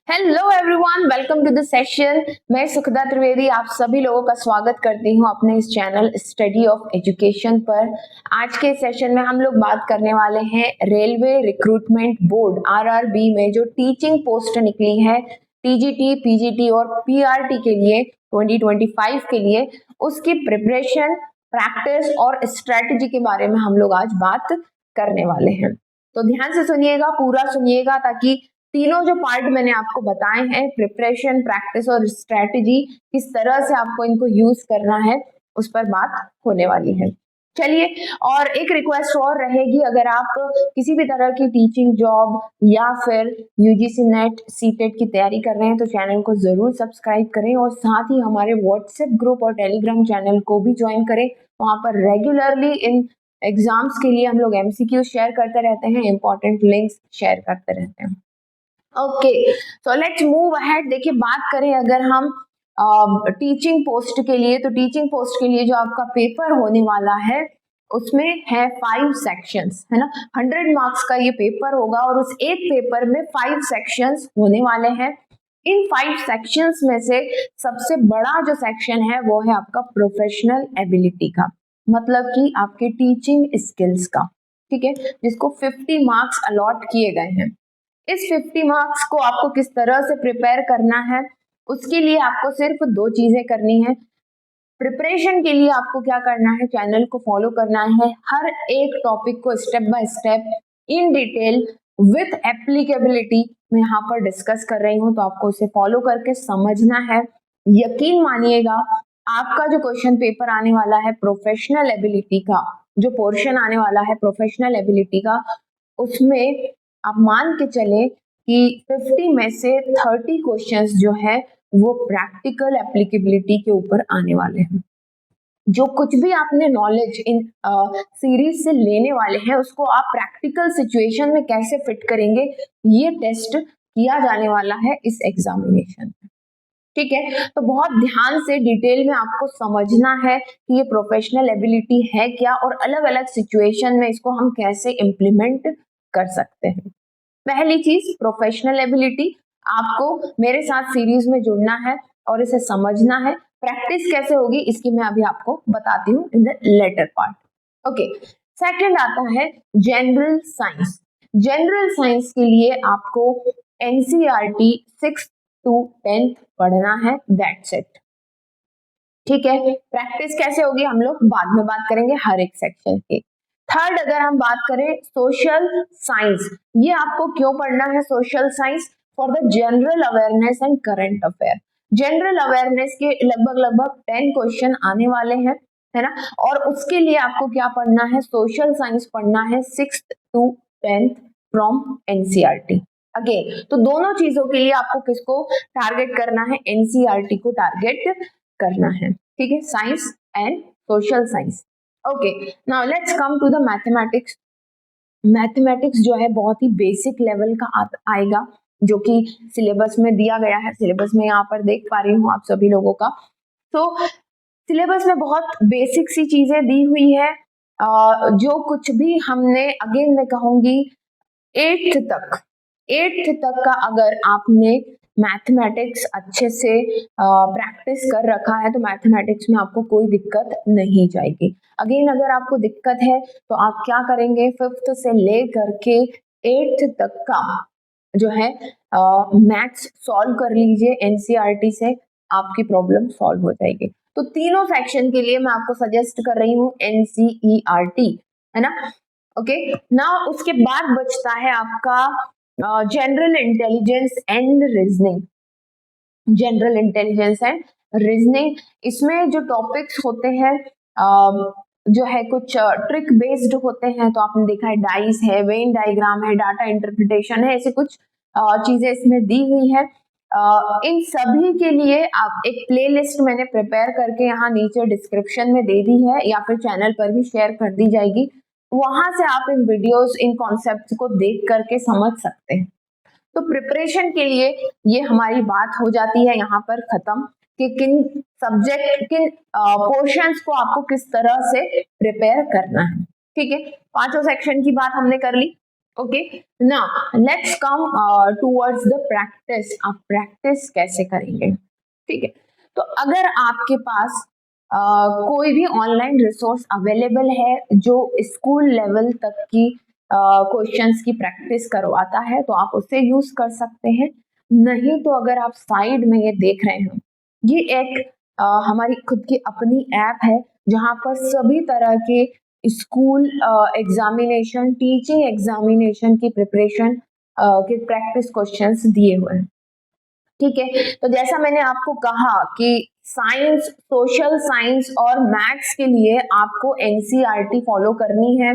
Hello everyone, welcome to the session. मैं सुखदा त्रिवेदी आप सभी लोगों का स्वागत करती हूं अपने इस चैनल स्टडी ऑफ एजुकेशन पर। आज के सेशन में हम लोग बात करने वाले हैं रेलवे रिक्रूटमेंट बोर्ड आरआरबी में जो टीचिंग पोस्ट निकली है टीजीटी, पीजीटी और पीआरटी के लिए 2025 के लिए, उसकी प्रिपरेशन, प्रैक्टिस और स्ट्रेटजी के बारे में हम लोग आज बात करने वाले हैं। तो ध्यान से सुनिएगा, पूरा सुनिएगा, ताकि तीनों जो पार्ट मैंने आपको बताए हैं, प्रिपरेशन, प्रैक्टिस और स्ट्रेटजी, किस तरह से आपको इनको यूज करना है, उस पर बात होने वाली है। चलिए, और एक रिक्वेस्ट और रहेगी, अगर आप किसी भी तरह की टीचिंग जॉब या फिर यूजीसी नेट सीटेट की तैयारी कर रहे हैं तो चैनल को जरूर सब्सक्राइब करें और साथ ही हमारे व्हाट्सएप ग्रुप और टेलीग्राम चैनल को भी ज्वाइन करें। वहां पर रेगुलरली इन एग्जाम्स के लिए हम लोग एमसीक्यू शेयर करते रहते हैं, इंपॉर्टेंट लिंक्स शेयर करते रहते हैं। Okay, so let's move ahead. देखिए, बात करें अगर हम टीचिंग पोस्ट के लिए, तो टीचिंग पोस्ट के लिए जो आपका पेपर होने वाला है उसमें है 5 सेक्शंस, है ना। 100 मार्क्स का ये पेपर होगा और उस एक पेपर में 5 सेक्शंस होने वाले हैं। इन 5 सेक्शंस में से सबसे बड़ा जो सेक्शन है वो है आपका प्रोफेशनल एबिलिटी का, मतलब कि आपके टीचिंग स्किल्स का, ठीक है, जिसको 50 मार्क्स अलॉट किए गए हैं। इस 50 मार्क्स को आपको किस तरह से प्रिपेयर करना है, उसके लिए आपको सिर्फ 2 चीजें करनी है। प्रिपरेशन के लिए आपको क्या करना है, चैनल को फॉलो करना है, हर एक टॉपिक को step by step in detail with applicability मैं यहाँ पर डिस्कस कर रही हूँ, तो आपको उसे फॉलो करके समझना है। यकीन मानिएगा, आपका जो क्वेश्चन पेपर आने वाला है प्रोफेशनल एबिलिटी का, जो पोर्शन आने वाला है प्रोफेशनल एबिलिटी का, उसमें आप मान के चले कि 50 में से 30 क्वेश्चंस जो है वो प्रैक्टिकल एप्लीकेबिलिटी के ऊपर आने वाले हैं। जो कुछ भी आपने नॉलेज इन सीरीज से लेने वाले हैं उसको आप प्रैक्टिकल सिचुएशन में कैसे फिट करेंगे, ये टेस्ट किया जाने वाला है इस एग्जामिनेशन में, ठीक है। तो बहुत ध्यान से डिटेल में आपको समझना है कि ये प्रोफेशनल एबिलिटी है क्या और अलग अलग सिचुएशन में इसको हम कैसे इम्प्लीमेंट कर सकते हैं। पहली चीज, प्रोफेशनल एबिलिटी, आपको मेरे साथ सीरीज में जुड़ना है और इसे समझना है। प्रैक्टिस कैसे होगी इसकी मैं अभी आपको बताती हूँ in the latter part. Okay, second आता है जनरल साइंस। जनरल साइंस के लिए आपको एनसीईआरटी 6th to 10th पढ़ना है, दैट्स इट, ठीक है। प्रैक्टिस कैसे होगी हम लोग बाद में बात करेंगे हर एक सेक्शन की। थर्ड, अगर हम बात करें सोशल साइंस, ये आपको क्यों पढ़ना है social science? For the general awareness and current affair. General awareness के लगभग 10 क्वेश्चन आने वाले हैं, है ना, और उसके लिए आपको क्या पढ़ना है, सोशल साइंस पढ़ना है 6th to 10th from NCERT. Again, तो दोनों चीजों के लिए आपको किसको टारगेट करना है, एनसीईआरटी को टारगेट करना है, ठीक है, science and social science. Okay, now let's come to the mathematics. Mathematics जो है बहुत ही बेसिक लेवल का आएगा, जो कि सिलेबस में दिया गया है। सिलेबस में यहाँ पर देख पा रही हूँ आप सभी लोगों का, तो सिलेबस में बहुत बेसिक सी चीजें दी हुई है। जो कुछ भी हमने, अगेन मैं कहूंगी, 8th तक का अगर आपने मैथमेटिक्स अच्छे से प्रैक्टिस कर रखा है तो मैथमेटिक्स में आपको कोई दिक्कत नहीं जाएगी। अगेन, अगर आपको दिक्कत है तो आप क्या करेंगे, 5th से ले करके 8th तक का जो है मैथ्स सॉल्व कर लीजिए एनसीईआरटी से, आपकी प्रॉब्लम सॉल्व हो जाएगी। तो तीनों सेक्शन के लिए मैं आपको सजेस्ट कर रही हूँ एनसीईआरटी, है ना। ओके, ना उसके बाद बचता है आपका general intelligence and reasoning. General intelligence and reasoning, इसमें जो टॉपिक्स होते हैं जो है कुछ ट्रिक बेस्ड होते हैं, तो आपने देखा है डाइस है, वेन डायग्राम है, डाटा इंटरप्रिटेशन है, ऐसे कुछ चीजें इसमें दी हुई है। इन सभी के लिए आप एक प्लेलिस्ट मैंने प्रिपेयर करके यहाँ नीचे डिस्क्रिप्शन में दे दी है या फिर चैनल पर भी शेयर कर दी जाएगी, वहां से आप इन वीडियोस, इन कॉन्सेप्ट्स को देख करके समझ सकते हैं। तो प्रिपरेशन के लिए ये हमारी बात हो जाती है यहाँ पर खत्म कि किन सब्जेक्ट, किन पोर्शंस को आपको किस तरह से प्रिपेयर करना है, ठीक है। 5 सेक्शन की बात हमने कर ली। Okay, now let's come towards the practice. आप प्रैक्टिस कैसे करेंगे? ठीक है, तो अगर आपके पास कोई भी ऑनलाइन रिसोर्स अवेलेबल है जो स्कूल लेवल तक की क्वेश्चंस की प्रैक्टिस करवाता है तो आप उसे यूज कर सकते हैं। नहीं तो अगर आप साइड में ये देख रहे हैं, ये एक हमारी खुद की अपनी ऐप है जहां पर सभी तरह के स्कूल एग्जामिनेशन, टीचिंग एग्जामिनेशन की प्रिपरेशन के प्रैक्टिस क्वेश्चंस दिए हुए हैं। ठीक है, तो जैसा मैंने आपको कहा कि साइंस, सोशल साइंस और मैथ्स के लिए आपको एनसीईआरटी फॉलो करनी है।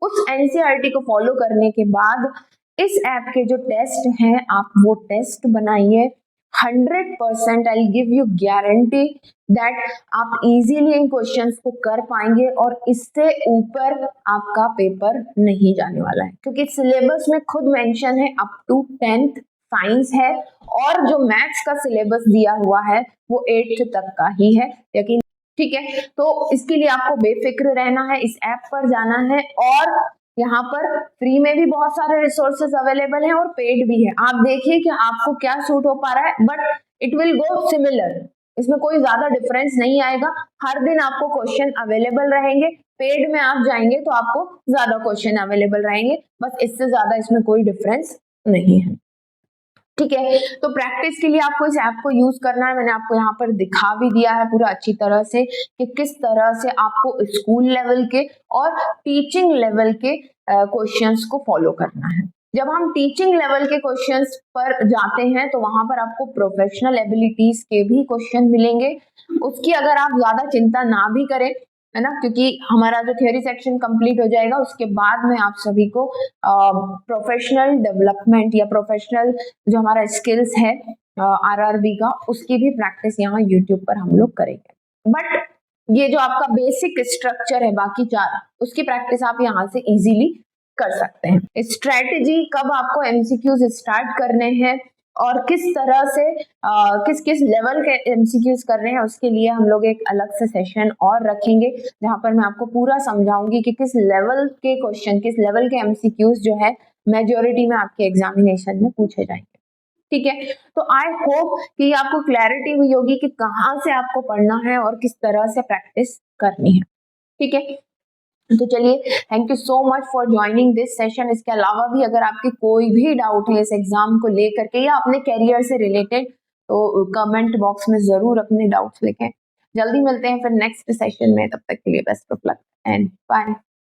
उस एनसीईआरटी को फॉलो करने के बाद इस ऐप के जो टेस्ट हैं आप वो टेस्ट बनाइए। 100% I give you guarantee that आप इजीली इन क्वेश्चंस को कर पाएंगे और इससे ऊपर आपका पेपर नहीं जाने वाला है, क्योंकि सिलेबस में खुद मेंशन है अप टू 10th साइंस है और जो मैथ्स का सिलेबस दिया हुआ है वो 8th तक का ही है। लेकिन ठीक है, तो इसके लिए आपको बेफिक्र रहना है, इस ऐप पर जाना है और यहाँ पर फ्री में भी बहुत सारे रिसोर्सेज अवेलेबल हैं और पेड भी है। आप देखिए कि आपको क्या सूट हो पा रहा है, but it will go similar, इसमें कोई ज्यादा डिफरेंस नहीं आएगा। हर दिन आपको क्वेश्चन अवेलेबल रहेंगे, पेड में आप जाएंगे तो आपको ज्यादा क्वेश्चन अवेलेबल रहेंगे, बस इससे ज्यादा इसमें कोई डिफरेंस नहीं है। ठीक है, तो प्रैक्टिस के लिए आपको इस ऐप को यूज करना है। मैंने आपको यहाँ पर दिखा भी दिया है पूरा अच्छी तरह से कि किस तरह से आपको स्कूल लेवल के और टीचिंग लेवल के क्वेश्चंस को फॉलो करना है। जब हम टीचिंग लेवल के क्वेश्चंस पर जाते हैं तो वहां पर आपको प्रोफेशनल एबिलिटीज के भी क्वेश्चन मिलेंगे। उसकी अगर आप ज्यादा चिंता ना भी करें, है ना, क्योंकि हमारा जो थ्योरी सेक्शन कंप्लीट हो जाएगा उसके बाद में आप सभी को प्रोफेशनल डेवलपमेंट या प्रोफेशनल जो हमारा स्किल्स है आरआरबी का, उसकी भी प्रैक्टिस यहाँ यूट्यूब पर हम लोग करेंगे। बट ये जो आपका बेसिक स्ट्रक्चर है बाकी 4, उसकी प्रैक्टिस आप यहाँ से इजीली कर सकते हैं। स्ट्रेटेजी, कब आपको एमसीक्यूज स्टार्ट करने हैं और किस तरह से किस किस लेवल के एमसीक्यूज कर रहे हैं, उसके लिए हम लोग एक अलग से सेशन और रखेंगे जहां पर मैं आपको पूरा समझाऊंगी कि किस लेवल के क्वेश्चन, किस लेवल के एमसीक्यूज जो है मेजोरिटी में आपके एग्जामिनेशन में पूछे जाएंगे। ठीक है, तो आई होप कि आपको क्लैरिटी हुई होगी कि कहाँ से आपको पढ़ना है और किस तरह से प्रैक्टिस करनी है। ठीक है, तो चलिए, thank you so much for joining this session. इसके अलावा भी अगर आपके कोई भी डाउट है इस एग्जाम को लेकर के या अपने करियर से रिलेटेड, तो कमेंट बॉक्स में जरूर अपने डाउट्स लिखें। जल्दी मिलते हैं फिर नेक्स्ट सेशन में, तब तक के लिए best of luck and bye.